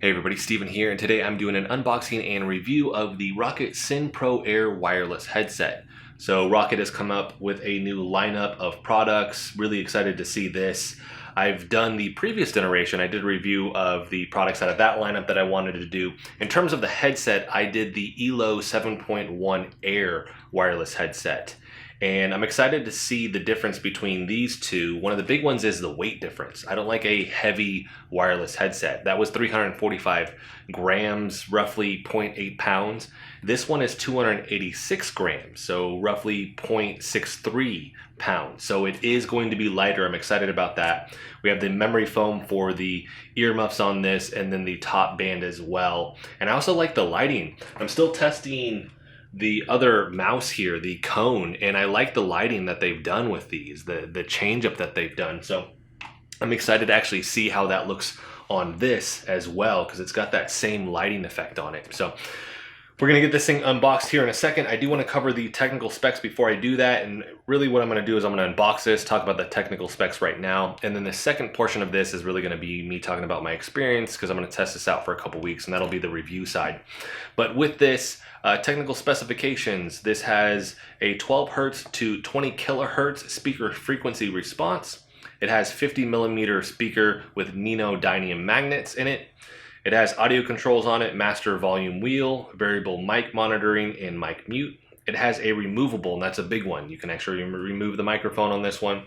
Hey everybody, Steven here, and today I'm doing an unboxing and review of the ROCCAT Syn Pro Air wireless headset. So ROCCAT has come up with a new lineup of products. Really excited to see this. I've done the previous generation. I did a review of the products out of that lineup that I wanted to do. In terms of the headset, I did the ELO 7.1 Air wireless headset. And I'm excited to see the difference between these two. One of the big ones is the weight difference. I don't like a heavy wireless headset. That was 345 grams, roughly 0.8 pounds. This one is 286 grams, so roughly 0.63 pounds. So it is going to be lighter. I'm excited about that. We have the memory foam for the earmuffs on this, and then the top band as well. And I also like the lighting. I'm still testing the other mouse here, the Kone, and I like the lighting that they've done with these, the change up that they've done. So I'm excited to actually see how that looks on this as well, because it's got that same lighting effect on it. So we're gonna get this thing unboxed here in a second. I do want to cover the technical specs before I do that, and really what I'm gonna do is I'm gonna unbox this, talk about the technical specs right now, and then the second portion of this is really gonna be me talking about my experience, because I'm gonna test this out for a couple weeks, and that'll be the review side. But with this, technical specifications, this has a 12 hertz to 20 kilohertz speaker frequency response. It has 50mm speaker with neodymium magnets in it. It has audio controls on it, master volume wheel, variable mic monitoring, and mic mute. It has a removable, and that's a big one. You can actually remove the microphone on this one,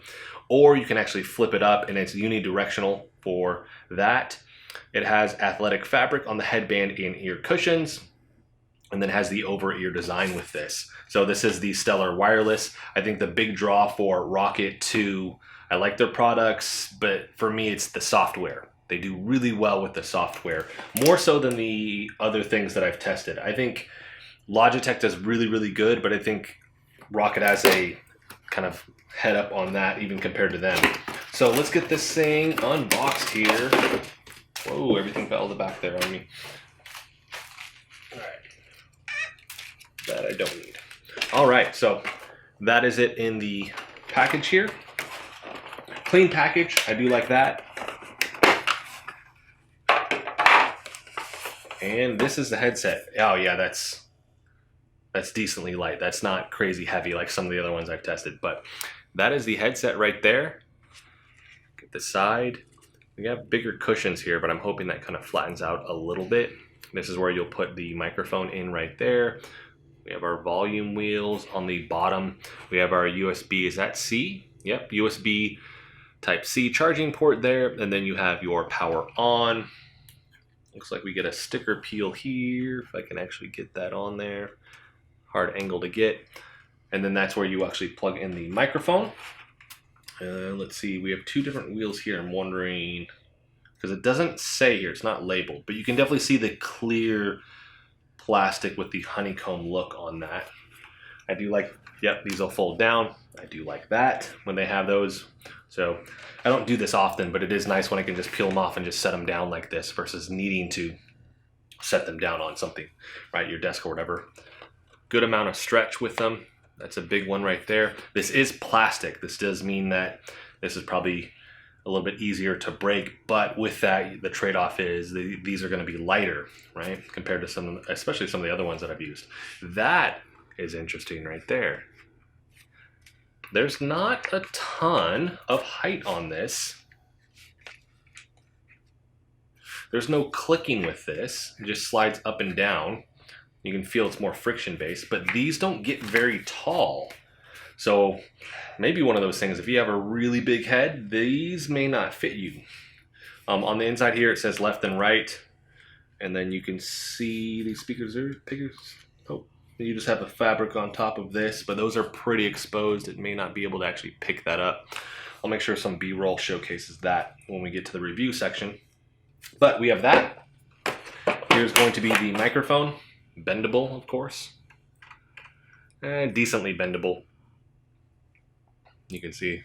or you can actually flip it up, and it's unidirectional for that. It has athletic fabric on the headband and ear cushions, and then has the over-ear design with this. So this is the Stellar Wireless. I think the big draw for ROCCAT 2, I like their products, but for me it's the software. They do really well with the software, more so than the other things that I've tested. I think Logitech does really good, but I think ROCCAT has a kind of head up on that even compared to them. So let's get this thing unboxed here. Whoa, everything fell to the back there on me. All right. That I don't need. All right, so that is it in the package here. Clean package, I do like that. And this is the headset. Oh yeah, that's decently light. That's not crazy heavy like some of the other ones I've tested, but that is the headset right there. Get the side. We have bigger cushions here, but I'm hoping that kind of flattens out a little bit. This is where you'll put the microphone in right there. We have our volume wheels on the bottom. We have our USB, is that C? Yep, USB type C charging port there. And then you have your power on. Looks like we get a sticker peel here, if I can actually get that on there. Hard angle to get. And then that's where you actually plug in the microphone. Let's see, we have two different wheels here. I'm wondering, because it doesn't say here, it's not labeled, but you can definitely see the clear plastic with the honeycomb look on that. I do like, yep, these will fold down. I do like that when they have those. So I don't do this often, but it is nice when I can just peel them off and just set them down like this versus needing to set them down on something, right, your desk or whatever. Good amount of stretch with them. That's a big one right there. This is plastic. This does mean that this is probably a little bit easier to break, but with that, the trade-off is these are going to be lighter, right, compared to some, especially some of the other ones that I've used. That is interesting right there. There's not a ton of height on this. There's no clicking with this. It just slides up and down. You can feel it's more friction-based, but these don't get very tall. So maybe one of those things, if you have a really big head, these may not fit you. On the inside here, it says left and right. And then you can see these speakers are bigger. Oh, you just have the fabric on top of this, but those are pretty exposed. It may not be able to actually pick that up. I'll make sure some B-roll showcases that when we get to the review section. But we have that. Here's going to be the microphone. Bendable, of course. Decently bendable. You can see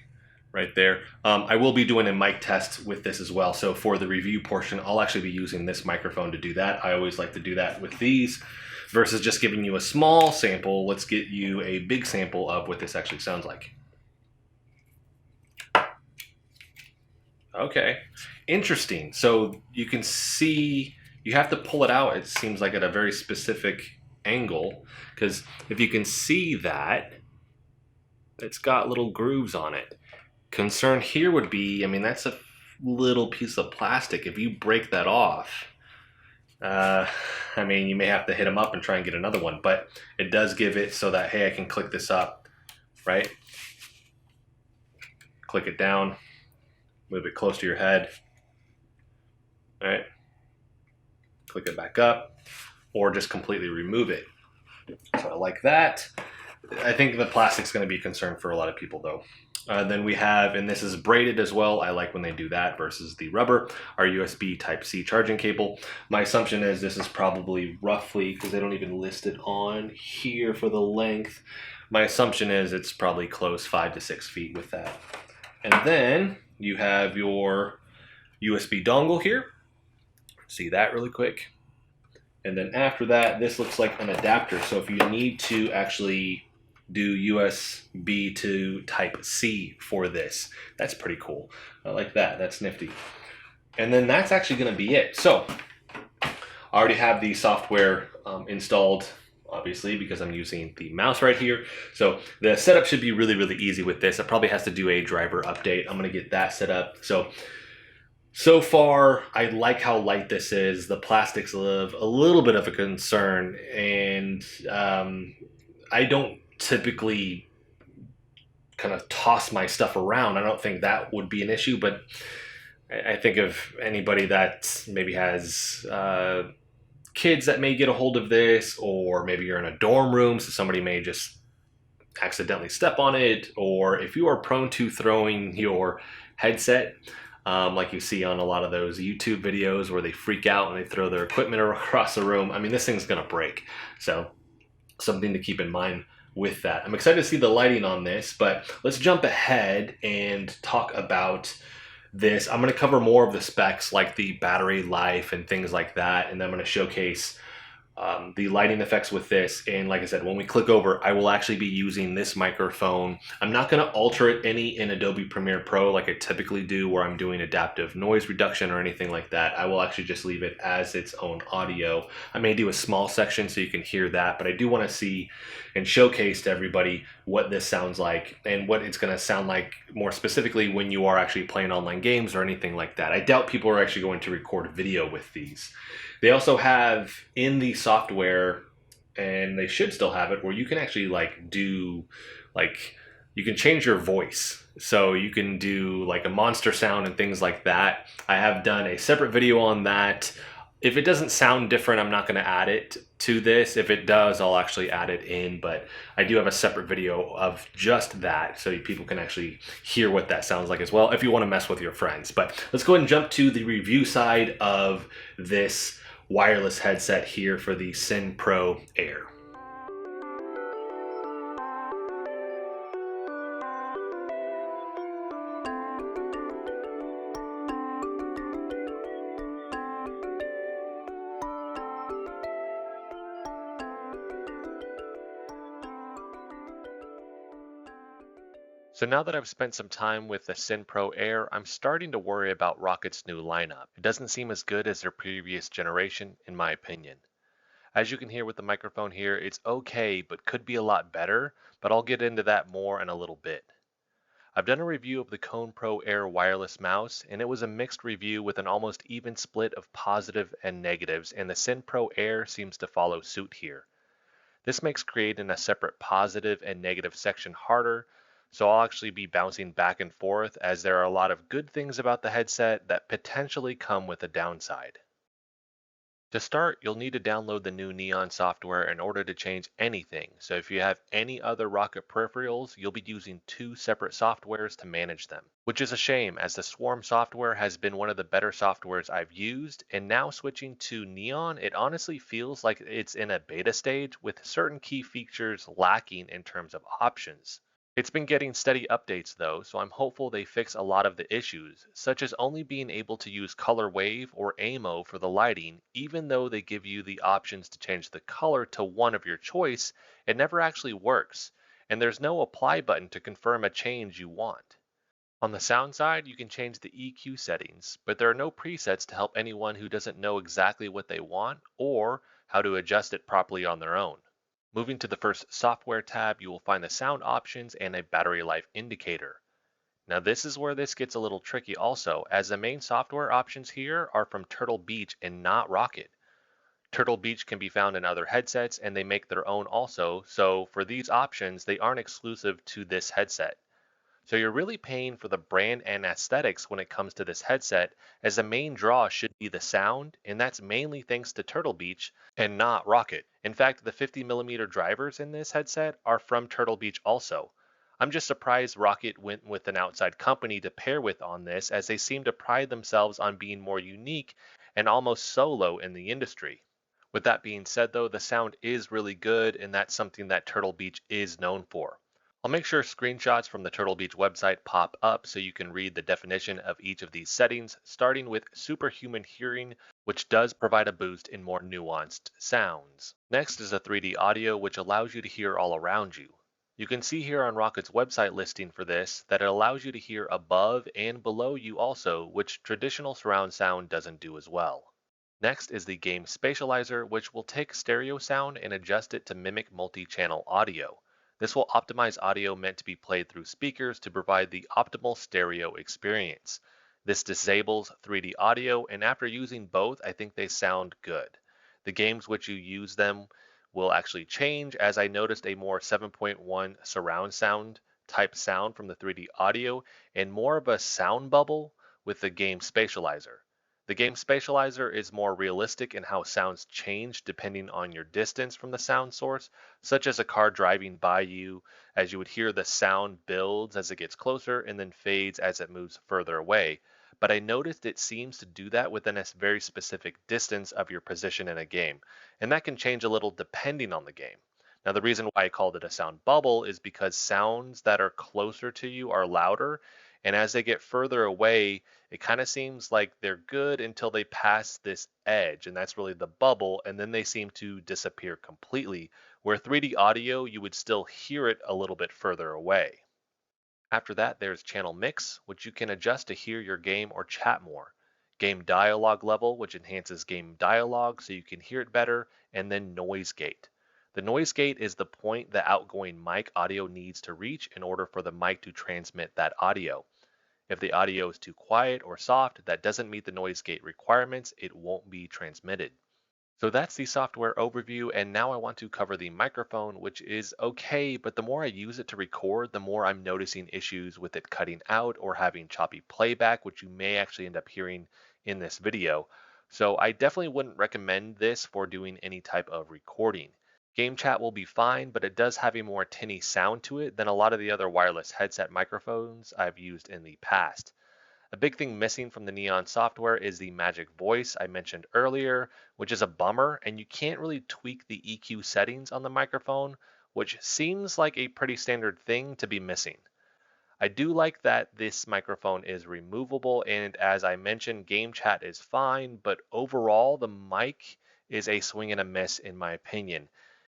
right there. I will be doing a mic test with this as well. So for the review portion, I'll actually be using this microphone to do that. I always like to do that with these versus just giving you a small sample. Let's get you a big sample of what this actually sounds like. Okay, interesting. So you can see you have to pull it out, it seems like at a very specific angle, because if you can see that, it's got little grooves on it. Concern here would be, I mean, that's a little piece of plastic. If you break that off, I mean, you may have to hit them up and try and get another one, but it does give it so that, hey, I can click this up, right? Click it down, move it close to your head, right? Click it back up, or just completely remove it. So I like that. I think the plastic's going to be a concern for a lot of people though. Then we have, and this is braided as well, I like when they do that versus the rubber, our USB Type-C charging cable. My assumption is this is probably roughly, because they don't even list it on here for the length, my assumption is it's probably close 5 to 6 feet with that. And then you have your USB dongle here. See that really quick. And then after that, this looks like an adapter. So if you need to actually do USB to Type-C for this, that's pretty cool. I like that, that's nifty. And then that's actually gonna be it. So I already have the software installed, obviously, because I'm using the mouse right here. So the setup should be really, really easy with this. It probably has to do a driver update. I'm gonna get that set up. So far, I like how light this is. The plastic's a little bit of a concern, and I don't typically kind of toss my stuff around. I don't think that would be an issue, but I think of anybody that maybe has kids that may get a hold of this, or maybe you're in a dorm room, so somebody may just accidentally step on it, or if you are prone to throwing your headset, like you see on a lot of those YouTube videos where they freak out and they throw their equipment across the room. I mean, this thing's gonna break. So something to keep in mind with that. I'm excited to see the lighting on this, but let's jump ahead and talk about this. I'm gonna cover more of the specs like the battery life and things like that, and then I'm gonna showcase the lighting effects with this. And like I said, when we click over, I will actually be using this microphone. I'm not going to alter it any in Adobe Premiere Pro like I typically do, where I'm doing adaptive noise reduction or anything like that. I will actually just leave it as its own audio. I may do a small section so you can hear that, but I do want to see and showcase to everybody what this sounds like and what it's going to sound like more specifically when you are actually playing online games or anything like that. I doubt people are actually going to record video with these. They also have in the software, and they should still have it, where you can actually you can change your voice. So you can do like a monster sound and things like that. I have done a separate video on that. If it doesn't sound different, I'm not going to add it to this. If it does, I'll actually add it in, but I do have a separate video of just that so people can actually hear what that sounds like as well if you want to mess with your friends. But let's go ahead and jump to the review side of this wireless headset here for the Syn Pro Air. So now that I've spent some time with the Syn Pro Air, I'm starting to worry about ROCCAT's new lineup. It doesn't seem as good as their previous generation, in my opinion. As you can hear with the microphone here, it's okay, but could be a lot better, but I'll get into that more in a little bit. I've done a review of the Kone Pro Air wireless mouse, and it was a mixed review with an almost even split of positive and negatives, and the Syn Pro Air seems to follow suit here. This makes creating a separate positive and negative section harder, so I'll actually be bouncing back and forth as there are a lot of good things about the headset that potentially come with a downside. To start, you'll need to download the new Neon software in order to change anything. So if you have any other ROCCAT peripherals, you'll be using two separate softwares to manage them, which is a shame as the Swarm software has been one of the better softwares I've used, and now switching to Neon, it honestly feels like it's in a beta stage with certain key features lacking in terms of options. It's been getting steady updates though, so I'm hopeful they fix a lot of the issues, such as only being able to use color wave or AMO for the lighting. Even though they give you the options to change the color to one of your choice, it never actually works, and there's no apply button to confirm a change you want. On the sound side, you can change the EQ settings, but there are no presets to help anyone who doesn't know exactly what they want or how to adjust it properly on their own. Moving to the first software tab, you will find the sound options and a battery life indicator. Now this is where this gets a little tricky also, as the main software options here are from Turtle Beach and not ROCCAT. Turtle Beach can be found in other headsets and they make their own also, so for these options, they aren't exclusive to this headset. So you're really paying for the brand and aesthetics when it comes to this headset, as the main draw should be the sound, and that's mainly thanks to Turtle Beach and not ROCCAT. In fact, the 50mm drivers in this headset are from Turtle Beach also. I'm just surprised ROCCAT went with an outside company to pair with on this, as they seem to pride themselves on being more unique and almost solo in the industry. With that being said though, the sound is really good, and that's something that Turtle Beach is known for. I'll make sure screenshots from the Turtle Beach website pop up so you can read the definition of each of these settings, starting with superhuman hearing, which does provide a boost in more nuanced sounds. Next is a 3D audio, which allows you to hear all around you. You can see here on ROCCAT's website listing for this that it allows you to hear above and below you also, which traditional surround sound doesn't do as well. Next is the game spatializer, which will take stereo sound and adjust it to mimic multi-channel audio. This will optimize audio meant to be played through speakers to provide the optimal stereo experience. This disables 3D audio, and after using both, I think they sound good. The games which you use them will actually change, as I noticed a more 7.1 surround sound type sound from the 3D audio and more of a sound bubble with the game spatializer. The game spatializer is more realistic in how sounds change depending on your distance from the sound source, such as a car driving by you, as you would hear the sound builds as it gets closer and then fades as it moves further away. But I noticed it seems to do that within a very specific distance of your position in a game, and that can change a little depending on the game. Now, the reason why I called it a sound bubble is because sounds that are closer to you are louder, and as they get further away, it kind of seems like they're good until they pass this edge, and that's really the bubble, and then they seem to disappear completely. Where 3D audio, you would still hear it a little bit further away. After that, there's channel mix, which you can adjust to hear your game or chat more. Game dialogue level, which enhances game dialogue so you can hear it better, and then noise gate. The noise gate is the point the outgoing mic audio needs to reach in order for the mic to transmit that audio. If the audio is too quiet or soft that doesn't meet the noise gate requirements, it won't be transmitted. So that's the software overview, and now I want to cover the microphone, which is okay, but the more I use it to record, the more I'm noticing issues with it cutting out or having choppy playback, which you may actually end up hearing in this video. So I definitely wouldn't recommend this for doing any type of recording. Game chat will be fine, but it does have a more tinny sound to it than a lot of the other wireless headset microphones I've used in the past. A big thing missing from the Neon software is the magic voice I mentioned earlier, which is a bummer, and you can't really tweak the EQ settings on the microphone, which seems like a pretty standard thing to be missing. I do like that this microphone is removable, and as I mentioned, game chat is fine, but overall the mic is a swing and a miss in my opinion.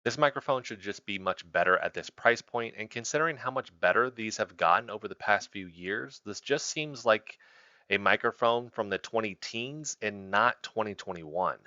This microphone should just be much better at this price point, and considering how much better these have gotten over the past few years, this just seems like a microphone from the 20 teens and not 2021.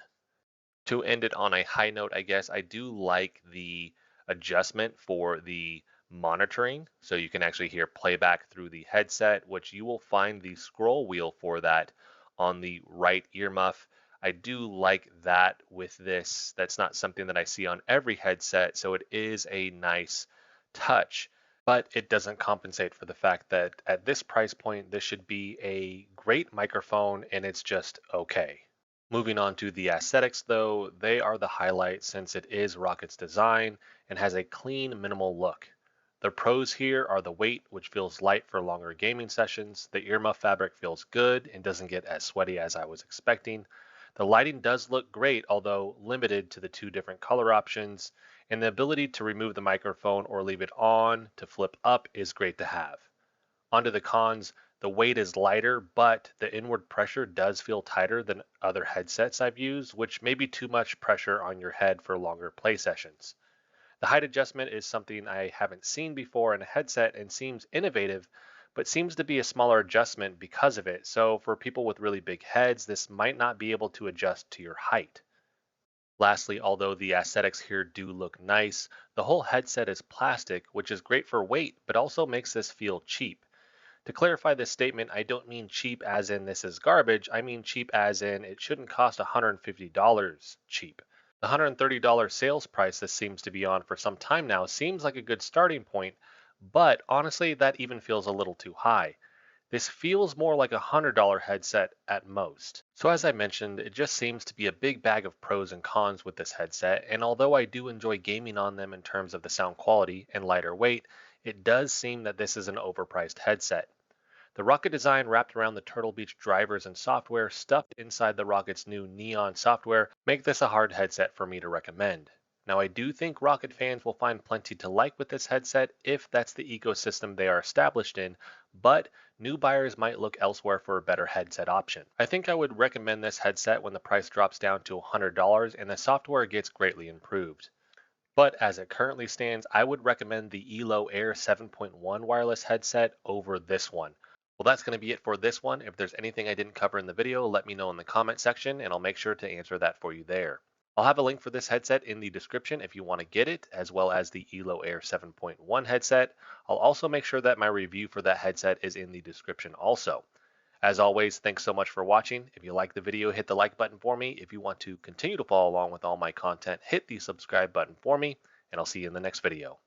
To end it on a high note, I guess I do like the adjustment for the monitoring, so you can actually hear playback through the headset, which you will find the scroll wheel for that on the right earmuff. I do like that with this. That's not something that I see on every headset, so it is a nice touch, but it doesn't compensate for the fact that at this price point, this should be a great microphone and it's just okay. Moving on to the aesthetics though, they are the highlight since it is ROCCAT's design and has a clean, minimal look. The pros here are the weight, which feels light for longer gaming sessions. The earmuff fabric feels good and doesn't get as sweaty as I was expecting. The lighting does look great, although limited to the two different color options, and the ability to remove the microphone or leave it on to flip up is great to have. Onto the cons, the weight is lighter, but the inward pressure does feel tighter than other headsets I've used, which may be too much pressure on your head for longer play sessions. The height adjustment is something I haven't seen before in a headset and seems innovative, but seems to be a smaller adjustment because of it. So for people with really big heads, this might not be able to adjust to your height. Lastly, although the aesthetics here do look nice, the whole headset is plastic, which is great for weight, but also makes this feel cheap. To clarify this statement, I don't mean cheap as in this is garbage, I mean cheap as in it shouldn't cost $150 cheap. The $130 sales price this seems to be on for some time now seems like a good starting point, but honestly, that even feels a little too high. This feels more like a $100 headset at most. So as I mentioned, it just seems to be a big bag of pros and cons with this headset, and although I do enjoy gaming on them in terms of the sound quality and lighter weight, it does seem that this is an overpriced headset. The ROCCAT design wrapped around the Turtle Beach drivers and software stuffed inside the ROCCAT's new Neon software make this a hard headset for me to recommend. Now I do think ROCCAT fans will find plenty to like with this headset if that's the ecosystem they are established in, but new buyers might look elsewhere for a better headset option. I think I would recommend this headset when the price drops down to $100 and the software gets greatly improved. But as it currently stands, I would recommend the ELO Air 7.1 wireless headset over this one. Well, that's going to be it for this one. If there's anything I didn't cover in the video, let me know in the comment section and I'll make sure to answer that for you there. I'll have a link for this headset in the description if you want to get it, as well as the ELO Air 7.1 headset. I'll also make sure that my review for that headset is in the description also. As always, thanks so much for watching. If you like the video, hit the like button for me. If you want to continue to follow along with all my content, hit the subscribe button for me, and I'll see you in the next video.